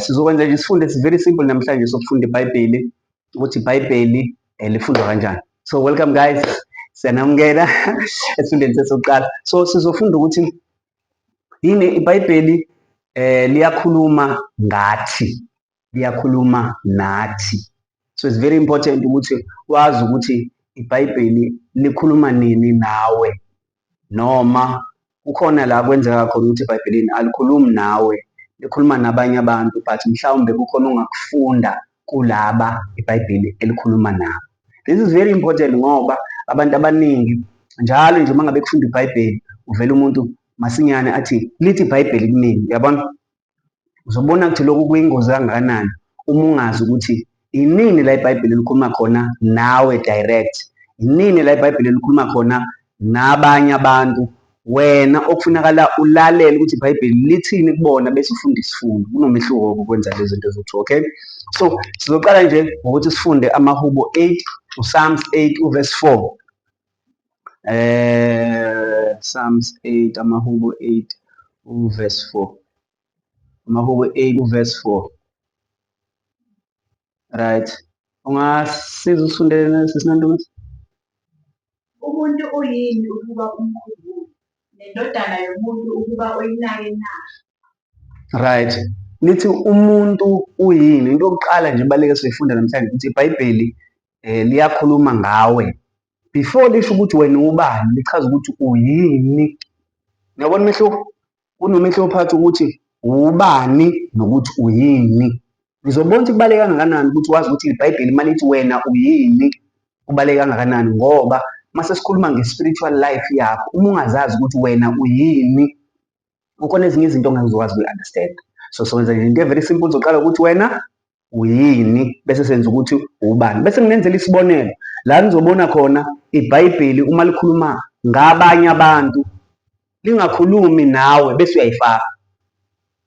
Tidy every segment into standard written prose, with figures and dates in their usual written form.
Sizokwenza nje isifundo very simple namhlanje sokufunda iBhayibheli ukuthi iBhayibheli lifundwa kanjani. So welcome guys, siyanamukela esifundweni sesokuqala. So sizofunda ukuthi yini iBhayibheli liyakhuluma ngathi, liyakhuluma nathi. So it's very important ukuthi wazi ukuthi iBhayibheli likhuluma nini nawe, noma kukhona la kwenzeka khona ukuthi iBhayibhelini alikhulumi nawe, likhuluma nabanye abantu, but mhlawumbe kukhona ongakufunda kulaba iBhayibheli elikhuluma nabo. This is very important ngoba abantu abaningi njalo nje uma ngabe kufunda iBhayibheli uvela umuntu masinyane athi lithi iBhayibheli kunini, uyabona? Uzobona ukuthi lokhu kuyingozi kangakanani uma ungazi ukuthi inini la iBhayibheli likhuluma khona nawe direct, inini la iBhayibheli likhuluma khona nabanye abantu, wena okufunakala ulalele ukuthi iBhayibheli lithini kubona bese ufunda isifundo. Kunomehluko ukwenza lezi zinto eziwu-2, okay? So sizoqala nje ngokuthi sifunde amaHubo 8, uPsalms 8 verse 4. Psalms 8, amaHubo 8 verse 4. amaHubo 8 verse 4. Right. Ungasiza usifundele sisinandumisi? Umuntu uyini ukuba umkhulule, nendodana yomuntu ukuba oyinake na? Right. Lithi umuntu uyini. Into yokuqala nje ebaluleke siyifunda namhlanje ukuthi iBhayibheli liyakhuluma ngawe. Before lisho ukuthi wena ubani, lichaza ukuthi uyini. Uyabona umehluko? Kunomehluko phakathi ukuthi ubani nokuthi uyini. Ngizobona ukuthi kubaleka kangakanani ukuthi wazi ukuthi iBhayibheli malithi wena uyini, kubaleka kangakanani ngoba mase sikhuluma nge-spiritual life yakho, uma ungazazi ukuthi wena uyini, kukhona ezinye izinto ongazokwazi ukuyi-understand. So sowenza into very simple, uzoqala ukuthi wena uyini bese senza ukuthi ubani. Bese nginenzela isibonelo la nizobona khona iBhayibheli uma likhuluma ngabanye abantu lingakhulumi nawe bese uyayifaka.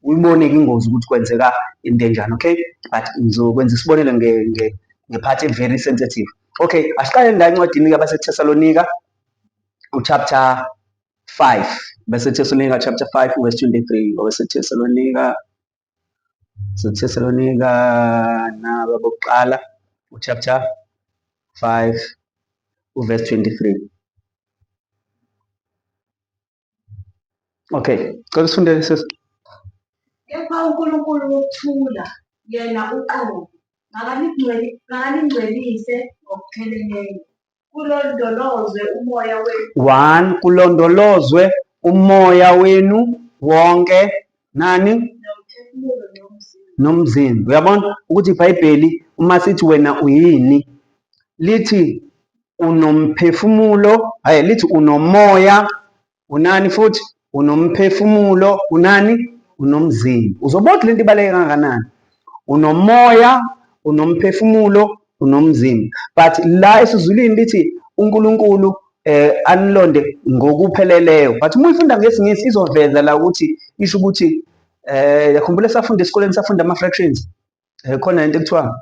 Uyibone-ke ingozi ukuthi kwenzeka into enjani, okay? But ngizokwenza isibonelo ngephathi very sensitive. Okay, asiqale la encwadini yabaseThesalonika chapter 5. BaseThesalonika chapter 5 verse 23. BaseThesalonika nabo bokuqala chapter 5 verse 23. Okay, qala sifundele sisi. Kepha uNkulunkulu wokuthula, yena uqobo, makaningcwelise ngokupheleleyo, kulondolozwe umoya wenu. 1, kulondolozwe umoya wenu wonke, nani? Nomzimba. Uyabona ukuthi iBhayibheli uma sithi wena uyini, lithi unomphefumulo, lithi unomoya, unani futhi? Unomphefumulo, unani? Unomzimba. Uzobona ukuthi lento ibaluleke kangakanani. Unomoya, unomphefumulo, unomzimba. But la esizulwini lithi uNkulunkulu anilonde ngokupheleleyo. But uma uyifunda ngesingisi izoveza la ukuthi isho ukuthi yakhumbula safunda esikoleni safunda ama-fractions. Khona into ekuthiwa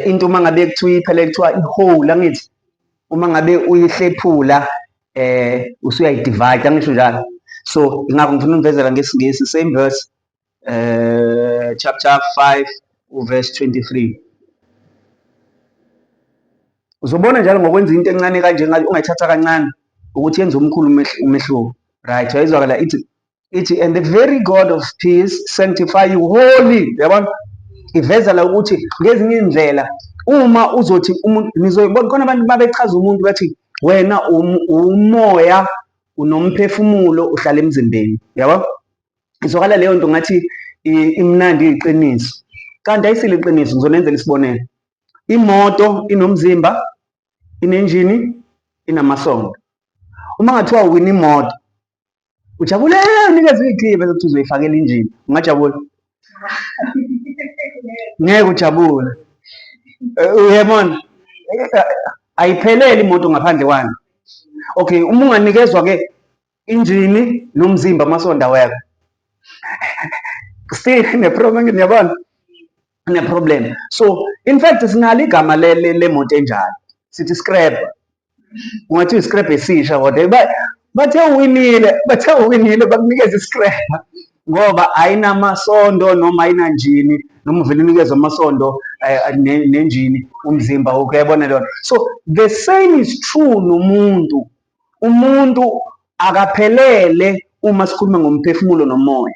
into uma ngabe kuthiwa iphelele kuthiwa i-whole, angithi uma ngabe uyihlephula usuyayidivide, angisho njalo. So ingakho ngifuna univezela ngesingisi same verse chapter 5 verse 23. Uzobona njalo ngokwenza into encane kanje ungayithatha kancane ukuthi yenze omkhulu umehluko. Right, uyayizwakala ithi and the very God of peace sanctify you wholly. Uyabona? Iveza la ukuthi ngezinye indlela uma uzothi umuntu nizoyibona khona abantu babechaza umuntu bathi wena umoya, unomphefumulo, uhlala emzimbeni. Yabo? Izwakala leyo nto ngathi imnandi iqiniso. Kanti ayisile iqiniso, ngizonenzela isibonelo. Imoto inomzimba, inenjini, inamasondo. Uma ngathiwa uwina imoto, ujabule unikeze ikhiye bese kuthi uzoyifakela injini, ungajabula? Ngeke ujabule. Uyabona? Ayiphelele imoto ngaphandle kwani. Okay, uma unganikezwa ke injini nomzimba amasondo awekho, still ne-problem, ngiyabona ne-problem. So in fact sinalo igama lemoto enjalo, sithi scrap. Ungathi scrap esisha kodwa bathe uwinile bakunikeza iscrap. ngoba ayinamasondo noma ayinanjini noma uvele unikezwe amasondo nenjini umzimba ukuyabona lona. So the same is true nomuntu. Umuntu akaphelele uma sikhuluma ngomphefumulo nomoya.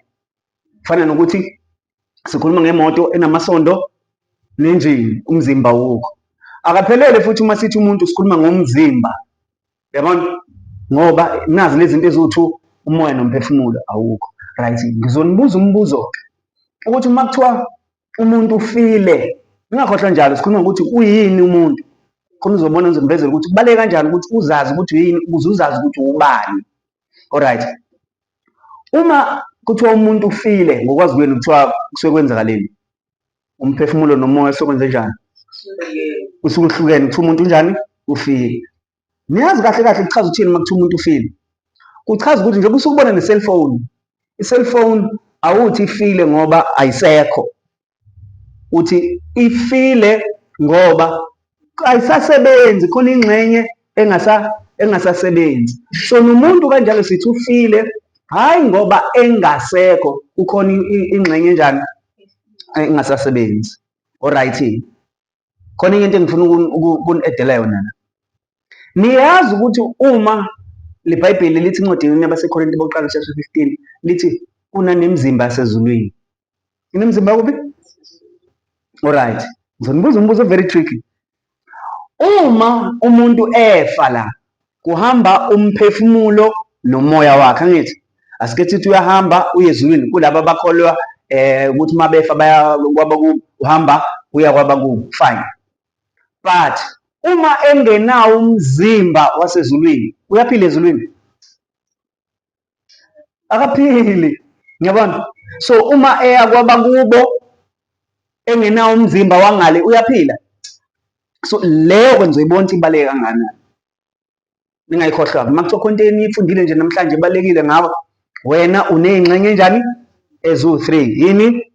Kufana nokuthi sikhuluma ngemoto enamasondo nenjini umzimba wukho. Akaphelele futhi uma sithi umuntu sikhuluma ngomzimba. Yabona? Ngoba nazi lezi zinto eziwu-2 umoya nomphefumulo awukho. Right, ngizonibuza umbuzo ukuthi uma kuthiwa umuntu ufile, ngingakhohlwa njalo sikhuluma ukuthi uyini umuntu, khona uzobona ngizokuvezela ukuthi kubaleke kanjani ukuthi uzazi ukuthi uyini ukuze uzazi ukuthi ubani. Alright, uma kuthiwa umuntu ufile ngokwazi kwenu kuthiwa kusuke kwenzakaleni, umphefumulo nomoya sokwenze njani, usuke uhlukene. Kuthiwa umuntu unjani, ufile. Niyazi kahle kahle kuchaza ukuthini uma kuthiwa umuntu ufile? Kuchaza ukuthi njengoba usukubona ne-cellphone, i-cellphone awuthi ifile ngoba ayisekho, uthi ifile ngoba ayisasebenzi, khona ingxenye engasasebenzi. So nomuntu kanjalo sithi ufile hhayi ngoba engasekho, kukhona ingxenye enjani engasasebenzi. Alright, khona into engifuna ukuni-edela yona. Niyazi ukuthi uma le Bhayibheli lithi encwadini yabaseKorinte bokuqala chapter 15 lithi kunanemizimba yasezulwini. Inemizimba kuphi? Alright, ngizonibuza umbuzo very tricky. Uma umuntu efa la kuhamba umphefumulo nomoya wakhe, angithi? Asike sithi uyahamba uye ezulwini kulabo abakholwa ukuthi uma befa baya kwabakubo, uhamba uya kwabakubo, fine. But uma engenawo umzimba wasezulwini, uyaphila ezulwini? Akaphili. Ngiyabona? So uma eya kwabakubo engenawo umzimba wangale uyaphila? So leyo kwenza ibona ukuthi ibaluleke kangakanani. Ningayikhohlwa. Uma kuthiwa khona into eniyifundile nje namhlanje ibalulekile ngawe, wena uney'ngxenye enjani? Eziwu-3. Yini?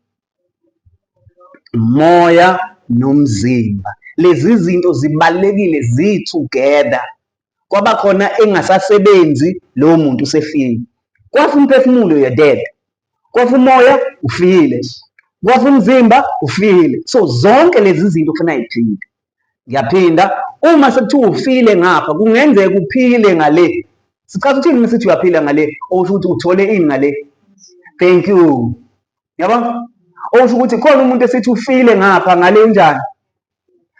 Umoya nomzimba. Lezi zinto zibalulekile zi-together. Kwaba khona engasasebenzi lowo muntu usefile. Kwafa umphefumulo you're dead. Kwafa umoya ufile. Kwafa umzimba ufile. So zonke lezi zinto kufanele ay'phile. Ngiyaphinda, uma sekuthiwa ufile ngapha kungenzeka uphile ngale. Sichaza ukuthini uma sithi uyaphila ngale? Okusho ukuthi uthole ini ngale? Thank you. Yabona? Okusho ukuthi khona umuntu esithi ufile ngapha ngale unjani?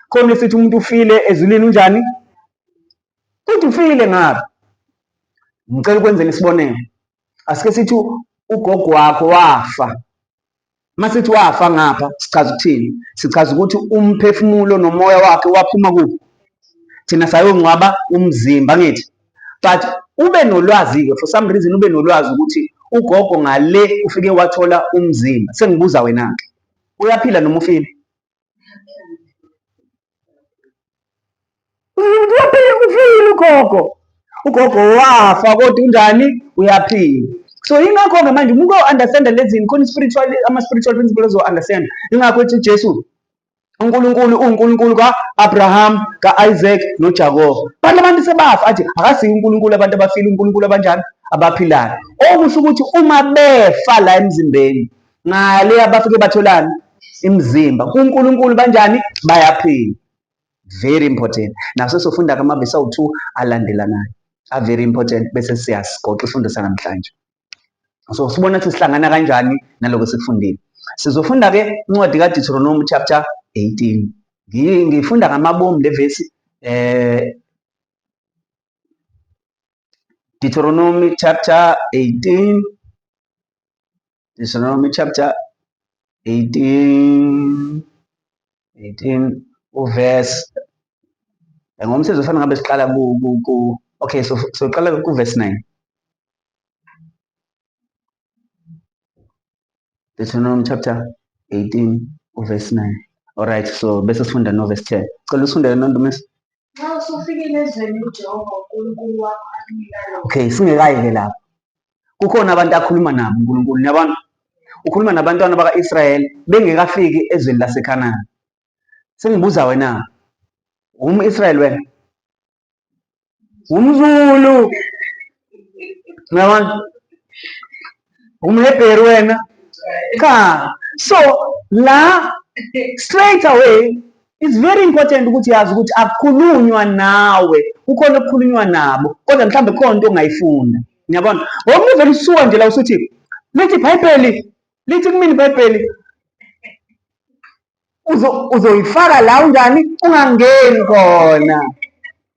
Khona esithi umuntu ufile ezulwini unjani? Uthi ufile ngapha. Ngicela ukwenzela isibonelo. Asike sithi ugogo wakho wafa. Masithi wafa ngapha sichaza ukuthini? Sichaza ukuthi umphefumulo nomoya wakhe waphuma kuphi? Thina sayongcwaba umzimba, ngithi. But ube nolwazi-ke, for some reason ube nolwazi ukuthi ugogo ngale ufike wathola umzimba. Sengibuza wena-ke, uyaphila noma ufile? Uyaphila, ufile ugogo. Ugogo wafa kodwa unjani? Uyaphila. So yingakho-ke manje uma uko-understanda lezi zinto khona ama-spiritual principles ozo-understand. Yingakho ethi uJesu uNkulunkulu uNkulunkulu ka-Abraham, ka-Isaac noJakobe. Abantu abantu sebafa athi akasiyo uNkulunkulu abantu abafile, uNkulunkulu abanjani? Abaphilayo. Okusho ukuthi uma befa la emzimbeni ngale abafike batholani? Imizimba. KuNkulunkulu banjani? Bayaphila. Very important. Naso sofunda amavesi awu-2 alandelanayo. Are very important bese siyasigoqa ifundo sanamhlanje. So sibona ukuthi sihlangana kanjani naloko sikufundile. Sizofunda-ke incwadi kaDeuteronomy chapter 18. Ngifunda ngamabomu le vesi Deuteronomy chapter 18. Deuteronomy chapter 18 uverse ngomsezo ufana ngabe siqala okay, so qala ku verse 9. Deuteronomy chapter 18 verse 9. Alright, so bese sifunda no verse 10. Cela usifunde nondomesi. Nxa usufikile ezweni uJehova uNkulunkulu wakho akunika lona. Okay, singekayi-ke lapho. Kukhona abantu akhuluma nabo uNkulunkulu, niyabona? Ukhuluma nabantwana baka-Israyeli bengekafiki ezweni laseKhanani. Sengibuza wena, Israyeli wena? Umzulu. Niyabona? umHebheru wena cha. So la straight away it's very important ukuthi yazi ukuthi akukhulunywa nawe, kukhona okukhulunywa nabo kodwa mhlawumbe khona into ongayifunda. Ngiyabona ngoba uvele usuka nje la usuthi lithi iBhayibheli lithi kumina iBhayibheli uzoyifaka la unjani ungangeni khona.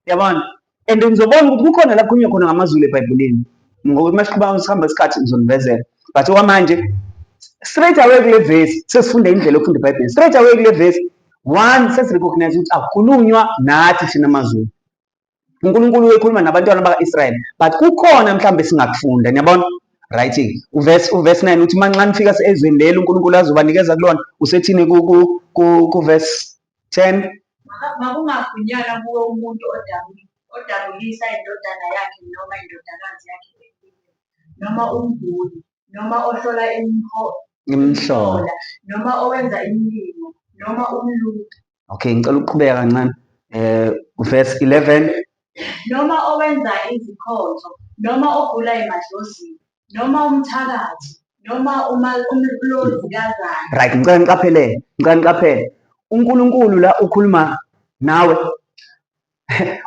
Yabona, and ngizobona ukuthi kukhona la kukhulunywa khona ngamaZulu eBhayibhelini ngokuthi masiqhubeka sihamba isikhathi ngizonivezela, but okwamanje straight away kule verse sesifunda indlela yokufunda iBhayibheli. Straight away kule verse 1 sesirecognize ukuthi akukhulunywa nathi thina amaZulu. uNkulunkulu uyekhuluma nabantwana baka-Israyeli but kukhona mhlawumbe singakufunda. Niyabona right? Uverse 9 uthi manxa nifika ezweni lelo uNkulunkulu azobanikeza kulona, usethini ku verse 10? Makungafunyanwa kuwe umuntu odabulisa indodana yakhe noma indodakazi yakhe noma umguli noma ohlola imihlola noma owenza imilimo noma umlungu. Okay, ngicela ukuqhubeka kancane. Verse 11 noma owenza izikhonzo noma ogula emadlozini noma umthakathi noma umlozikazana. Right, ngicela niqaphele. uNkulunkulu la ukhuluma nawe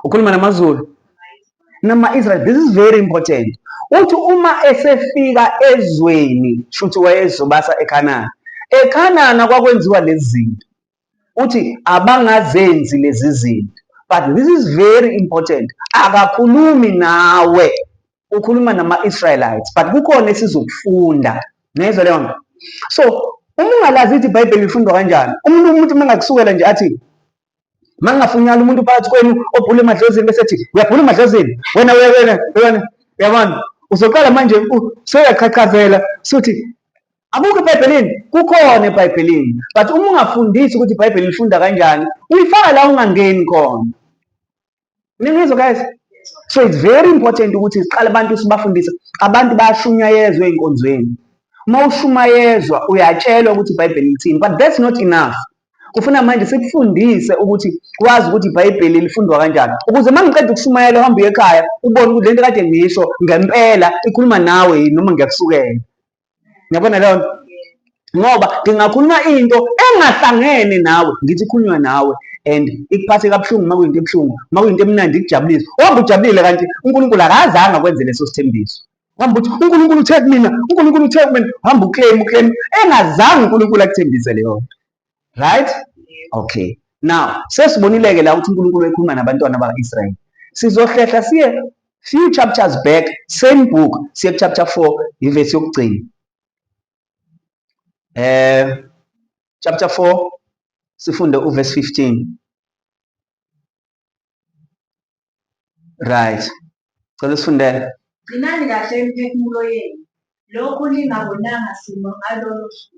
ukhuluma namaZulu nama-Israel. This is very important. Uthi uma esefika ezweni shuthi wayezobasa eKhanani kwakwenziwa lezi zinto, uthi abangazenzi lezi zinto. But this is very important, akakhulumi nawe, ukhuluma nama-Israelites, but kukhona esizokufunda. Nezwa leyo nto. So uma ungalazi ukuthi iBhayibheli lifundwa kanjani, umuntu mangakusukela nje athi mangafunyala umuntu phakathi kwenu obhula emadlozini bese ethi uyabhula emadlozini wena yabona, uzoqala manje seyaqhaqhazela suthi abukho eBhayibhelini. Kukhona eBhayibhelini, but uma ungafundisi ukuthi iBhayibheli lifunda kanjani uyifaka la ungangeni khona. Ningizwa guys? So it's very important ukuthi siqale abantu sibafundise. Abantu bayashunyayezwa ey'nkonzweni. Uma ushumayezwa uyatshelwa ukuthi iBhayibheli lithini, but that's not enough. Kufuna manje sikufundise ukuthi wazi ukuthi iBhayibheli lifundwa kanjani, ukuze mangiqeda ukushumayela uhambe ekhaya ubone ukuthi lento kade ngisho ngempela ikhuluma nawe yini noma ngiyakusukela. Ngiyabona leyo nto? Ngoba ngingakhuluma into engahlangene nawe ngithi ikhulunywa nawe and ikuphathe kabuhlungu uma kuyinto ebuhlungu, uma kuyinto emnandi ikujabulise. Wambe ujabulile kanti uNkulunkulu akazange akwenze leso sithembiso. Wambe uthi uNkulunkulu uthe kumina, uNkulunkulu uthe kumina, hamba uclaim engazange uNkulunkulu akuthembise leyo nto. Right? Okay. Now, sesibonile-ke la ukuthi uNkulunkulu ekhuluma nabantwana baka-Israyeli. Sizohlehla siye few chapters back, same book, siye chapter 4, iverse yokugcina. Chapter 4 sifunde uverse 15. Right. Cela sifunde. Gcinani kahle imiphefumulo yenu. Lokhu lingabonanga simo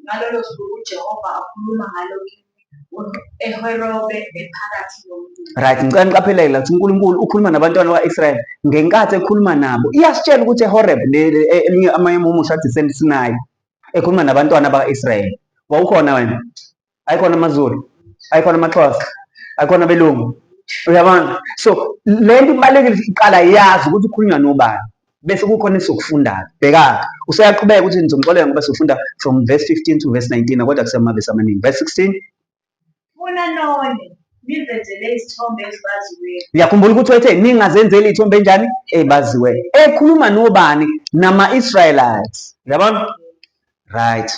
ngalolo suku uJehova akhuluma ngalo eHorebi ephakathi nomlilo. Right, ngicela niqaphelele ukuthi uNkulunkulu ukhuluma nabantwana baka-Israyeli ngenkathi ekhuluma nabo. Iyasitshela ukuthi eHorebi amanye amusha athi Sinai ekhuluma nabantwana baka-Israyeli. Wawukhona wena? Ayikhona amaZulu, ayikhona amaXhosa, ayikhona abelungu. Uyabona? So lento ibalekile iqala yazi ukuthi ukhulunywa nobani. Bese kukhona esokufundayo. Bheka usayaqhubeka ukuthi nizomxolela ngoba sifunda from verse 15 to verse 19 kodwa kusemabese amaningi. Verse 16 funa none nizenzele isithombe ezibaziweyo. Ngiyakhumbula ukuthi wethe ningazenzeli ithombe enjani ebaziweyo. Ekhuluma nobani? Nama-Israelites. Uyabona? Right.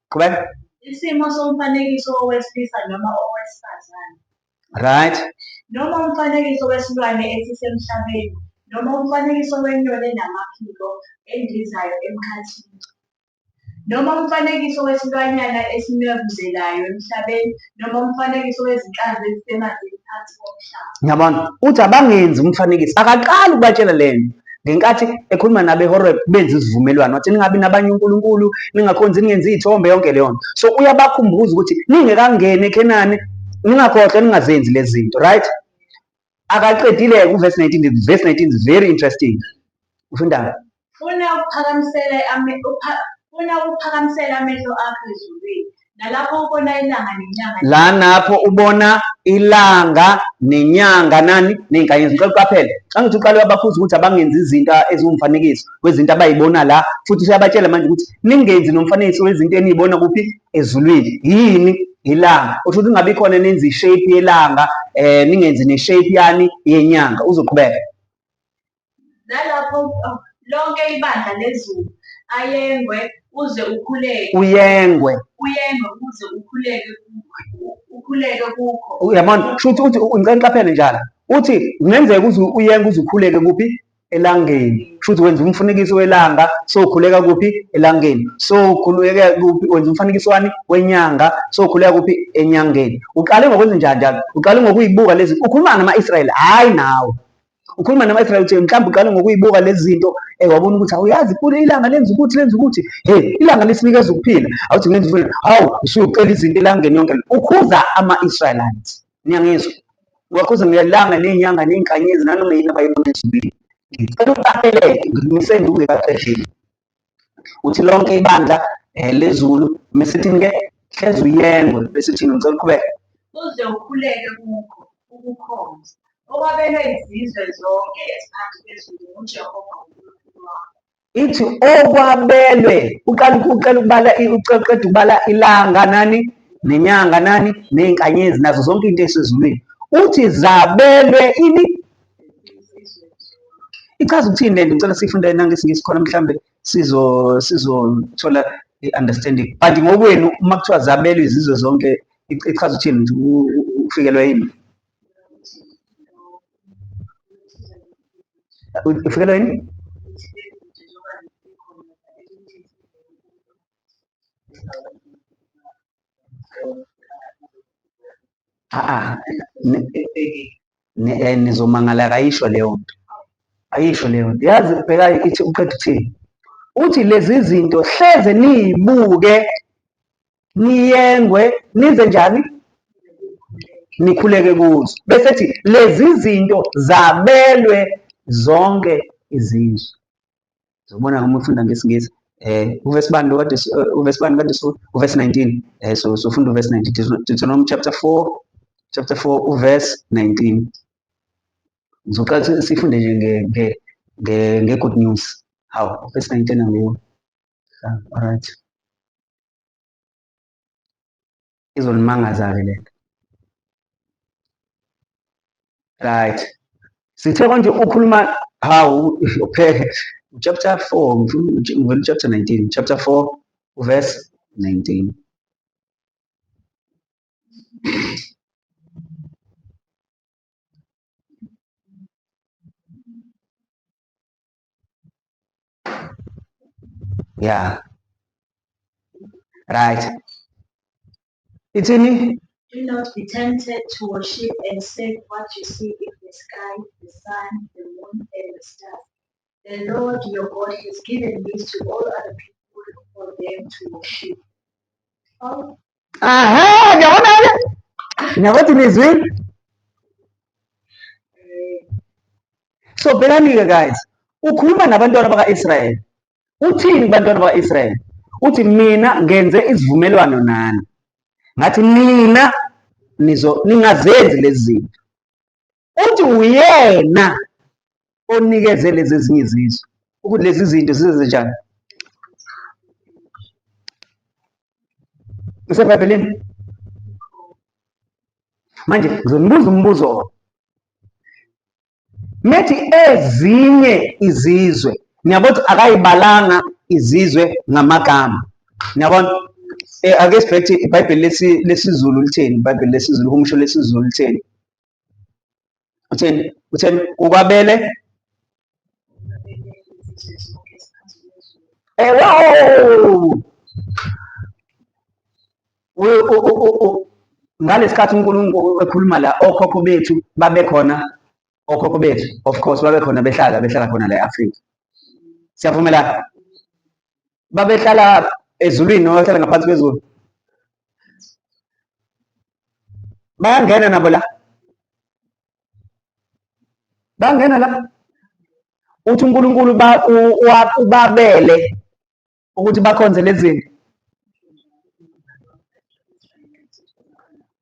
Qhubeka. Isimo somfanekiso owesilisa noma owesifazane. Right. Noma umfanekiso wesilwane esisemhlabeni noma umfanekiso wenyoni enamaphiko endizayo emkhathini. Noma umfanekiso wesilwanyana esinwebuzelayo emhlabeni noma umfanekiso wezinhlanzi ezisemanzini phansi komhlaba. Ngiyabona uthi abangenzi umfanekiso. Akaqali ukubatshela lento ngenkathi ekhuluma nabe eHorebi benza isivumelwano wathi ningabi nabanye uNkulunkulu, ningakhonzi ningenzi izithombe yonke leyo nto. So uyabakhumbuza ukuthi ningekangeni eKhenani ningakhohlwa ningazenzi lezi zinto. Right? Akaqedile kuverse 19. Verse 19 is very interesting. Ufunda Funa ukuphakamisela amehlo akho ezulwini nalapho ubona ilanga nenyanga Lapho ubona ilanga nenyanga nani ney'nkanyezi. Ngicela uqaphele xa ngithi uqale wabaphuza ukuthi abangenzi izinto eziwumfanekiso wezinto abay'bona la, futhi uyabatshela manje ukuthi ningenzi nomfanekiso wezinto eniy'bona kuphi ezulwini. Yini? Ilanga. Usho ukuthi kungabi khona nenze i-shape yelanga, ningenzi ne-shape yani yenyanga. Uzoqhubeka. nalapho lonke ibandla lezulu ayengwe uze ukhuleke Uyengwe. uze ukhuleke kukho. Uyabona, shuthi uthi ngicela niqaphele njalo. Uthi kungenzeka uyenge uze ukhuleke kuphi? Elangeni. Shuthi wenza umfanekiso welanga, so ukhuleka kuphi? Elangeni. So ukhuleka kuphi? Wenza umfanekiso wani? Wenyanga, so ukhuleka kuphi? Enyangeni. Uqale ngokwenza njalo. Uqale ngokuy'buka lezi. Ukhuluma nama-Israyeli, hhayi nawe. Ukhuluma nama-Israyeli uthi mhlawumbe uqale ngokuy'buka lezi zinto, wabona ukuthi awuyazi ilanga lenza ukuthi. Ilanga lisinikeza ukuphila. Awuthi ngenza ukuphila. Hawu, usucela izinto elangeni yonke. Ukhuza ama-Israelites. Niyangizwa? Wakhuza ngelanga ney'nyanga ney'nkanyezi nanoma yini abayibona ezulwini. Ngicela uqapheleke, ngimisele ungekaqedeli. Uthi lonke ibandla lezulu, mese thini-ke? Hlezi uyengwe, bese thini? Ngicela uqhubeke. Uze ukhuleke kukho ukukhonza okwabelwe izizwe zonke eziphansi kwezulu nguJehova uNkulunkulu wakho. Ithi okwabelwe, uqeda ukubala ilanga nani nenyanga nani ney'nkanyezi nazo zonke into esezulwini. Uthi zabelwe ini? Ichaza ukuthini le nto? Ngicela siyifunde nangesingisi khona mhlambe sizothola i-understanding. Kanti ngokwenu uma kuthiwa zabelwe izizwe zonke ichaza ukuthini? Ufikelwa yini? Ufikelwa yini? Nizomangala, akayisho leyo nto. Ayisho leyo nto. Yazi bheka ithi uqeda ukuthini? Uthi lezi zinto hleze niy'buke, niyengwe, nize njani? Nikhuleke kuzo. Bese ethi lezi zinto zabelwe zonke izizwe. Uzobona uma ufunda ngesingisi. Uvesi bani lo kade uvesi 19. So funda uvesi 19. Deuteronomy chapter 4 uverse 19. Ngizoqala sifunde nje nge-good news. Hawu, uvesi 19 angiyo. Alright. Izolimangaza-ke lento. Right. Sithe konje ukhuluma hawu upheke. Chapter 4, ngivela chapter 19. Chapter 4 verse 19. Yeah. Right. Ithini? Do not be tempted to worship and serve what you see in the sky, the sun, the moon, and the stars. The Lord your God has given these to all other people for them to worship. Oh. Aha, ngiyabona-ke. Ngiyabathi nizwini? So bhekani-ke guys, ukhuluma nabantwana baka-Israyeli. Uthini bantwana baka-Israyeli? Uthi mina ngenze isivumelwano nani. Ngathi nina ningazenzi lezi zinto. Uthi uyena onikeze lezi ezinye izizwe ukuthi lezi zinto zize njani. Usebhayibhelini? Manje ngizonibuza umbuzo. Methi ezinye izizwe, niyabona ukuthi akayibalanga izizwe ngamagama. Niyabona? Ake sibheke iBhayibheli lesiZulu litheni? iBhayibheli lesiZulu, uhumusho lesiZulu litheni? Utheni? Ukwabele? Ngalesi khathi uNkulunkulu ekhuluma la, okhokho bethu babekhona, okhokho bethu of course babekhona behlala khona la e-Afrika. Siyavumelana? Babehlala ezulwini noma bahlala ngaphansi kwezulu? Bayangena nabo la? Bayangena la? Uthi uNkulunkulu ubabele ukuthi bakhonze lezi zinto.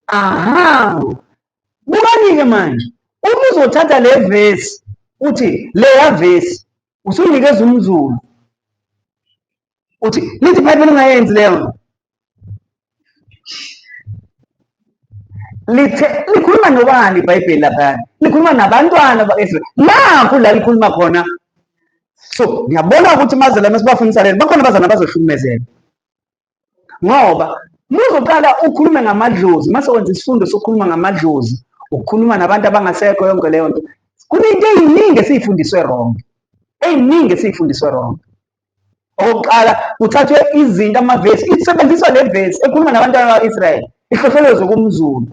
Aha, bukani-ke manje uma uzothatha le vesi uthi leya vesi usunikeza umZulu uthi lithi iBhayibheli ungayenzi leyo nto. Likhuluma nobani iBhayibheli laphana? Likhuluma nabantwana bakwa-Israyeli. Nakhu la likhuluma khona. So ngiyabona ukuthi mazela mesibafundisa lento bakhona abazana bazohlukumezeka ngoba muzoqala ukhulume ngamadlozi mase wenza isifundo sokukhuluma ngamadlozi ukukhuluma nabantu abangasekho yonke leyo nto kunento ey'ningi esiy'fundiswe wrong. Okokuqala kuthathwe izinto amavesi isebenziswa le vesi ekhuluma nabantwana bakwa-Israyeli ihlohlolozwe kumZulu.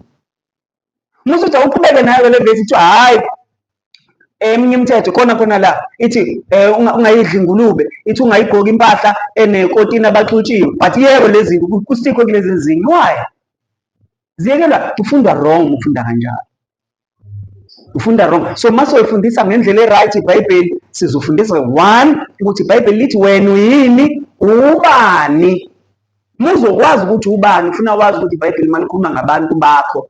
Musuthi awuqhubeke nayo le vesi ithiwa hhayi eminye imithetho khona la ithi ungayidli ingulube, ithi ungayigqoki impahla enekotini abaxutshiwe, but yebo lezi zinto kusikwe kulezi zinto. Why? Ziyekelwa, ufunda wrong ufunda kanjalo. Ufunda wrong. So mase uyifundisa ngendlela e-right iBhayibheli, sizofundisa one ukuthi iBhayibheli lithi wena uyini, ubani. Muzokwazi ukuthi ubani, ufuna wazi ukuthi iBhayibheli malikhuluma ngabantu bakho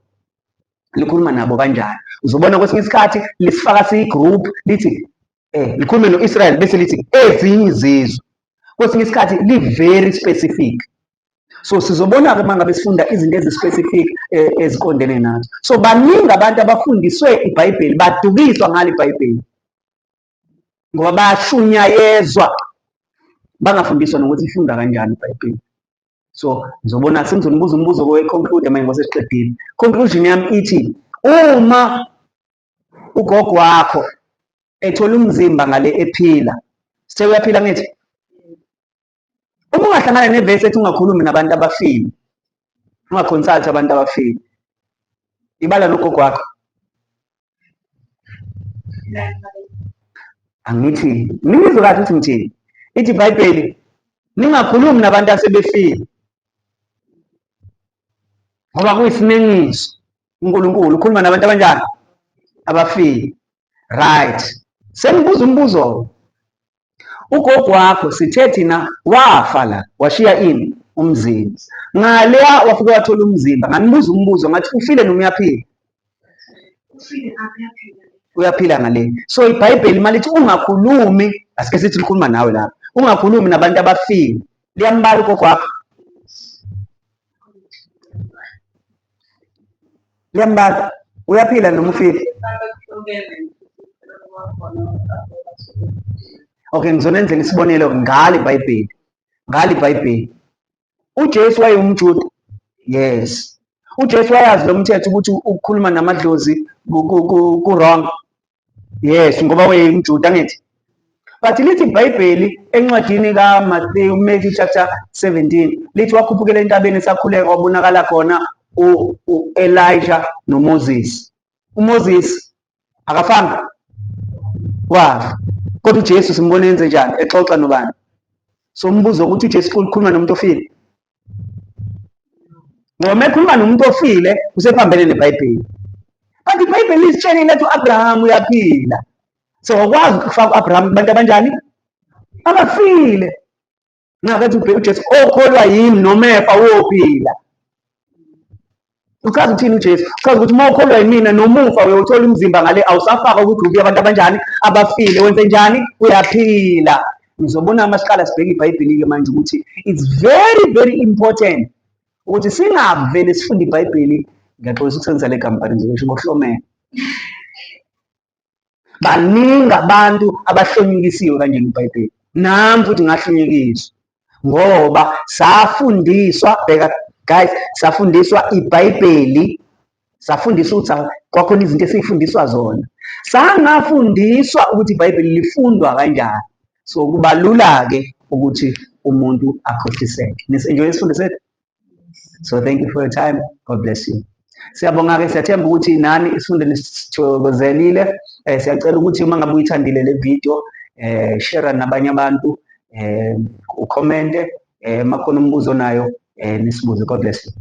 likhuluma nabo kanjani. Uzobona kwesinye isikhathi lisifaka siyi-group lithi likhulume no-Israyeli bese lithi ezinye izizwe. Kwesinye isikhathi li-very specific. So sizobona-ke uma ngabe sifunda izinto ezi-specific eziqondene nazo. So baningi abantu abafundiswe iBhayibheli badukiswa ngalo iBhayibheli ngoba bayashunyayezwa bangafundiswa nokuthi ifunda kanjani iBhayibheli. So ngizobona sengizonibuza umbuzo we-conclude manje ngosesiqedile. Conclusion yami ithi uma ugogo wakho ethola umzimba ngale ephila, sithe uyaphila ngithi? Uma ungahlangana nevesi ethi ungakhulumi nabantu abafile, ungaconsulti abantu abafile, ibala nogogo wakho. Angithi ngizwe kahle ukuthi ngithini. Ithi iBhayibheli ningakhulumi nabantu asebefile ngoba kuyisinengiso. uNkulunkulu ukhuluma nabantu abanjani? Abafile. Right. Sengibuza umbuzo. Ugogo wakho sithe thina wafa la washiya ini umzimba. Ngaleya wafika wathola umzimba. Nganibuza umbuzo ngathi ufile noma uyaphila? Uyaphila ngale. So iBhayibheli malithi ungakhulumi, asike sithi likhuluma nawe lapha. Ungakhulumi nabantu abafile. Liyambala ugogo wakho? Liyambala. Uyaphila noma ufile? Okay, ngizonenzela isibonelo ngalo iBhayibheli. Ngalo iBhayibheli. uJesu wayengumJuda? Yes. uJesu wayazi lo mthetho ukuthi ukukhuluma namadlozi ku-wrong? Yes, ngoba wayengumJuda ngithi. But lithi iBhayibheli encwadini kaMathewu Matthew chapter 17 lithi wakhuphukela entabeni esakhuleka wabonakala khona u-Elijah noMoses. uMoses akafanga wafa, kodwa uJesu simbone enze njani? Exoxa nobani? So umbuzo ukuthi uJesu ukhuluma nomuntu ofile? Ngoba ekhuluma nomuntu ofile usephambene neBhayibheli. But iBhayibheli lisitshelile ukuthi u-Abraham uyaphila. So wakwazi ukufaka u-Abraham kubantu abanjani? Abafile. Ngakethi uJesu okholwa yimi nomefa wophila. Uchaza ukuthini uJesu? Uchaza ukuthi uma ukholwa yimina nomufa uyothola umzimba ngale awusafaka kwigroup yabantu abanjani? Abafile. Wenze njani? Uyaphila. Ngizobona masiqala sibheke iBhayibheli-ke manje ukuthi it's very very important ukuthi singavele sifunde iBhayibheli ngiyaxolisa ukusebenzisa le kampani ngizosho ngokuhlomela. Baningi abantu abahlonyikisiwe kanjena iBhayibheli. Nami futhi ngahlonyikiswa ngoba safundiswa, bheka guys, safundiswa iBhayibheli, safundiswa ukuthi kwakhona izinto esifundiswa zona. Sangafundiswa ukuthi iBhayibheli lifundwa kanjani. So kuba lula-ke ukuthi umuntu akhohliseke. Nisenjoye isifundo sethu? So thank you for your time. God bless you. Siyabonga-ke, siyathemba ukuthi nani isifundo nisithokozelile. Siyacela ukuthi uma ngabe uyithandile le video share nabanye abantu, ucommente, makhona umbuzo nayo nisibuze. God bless you.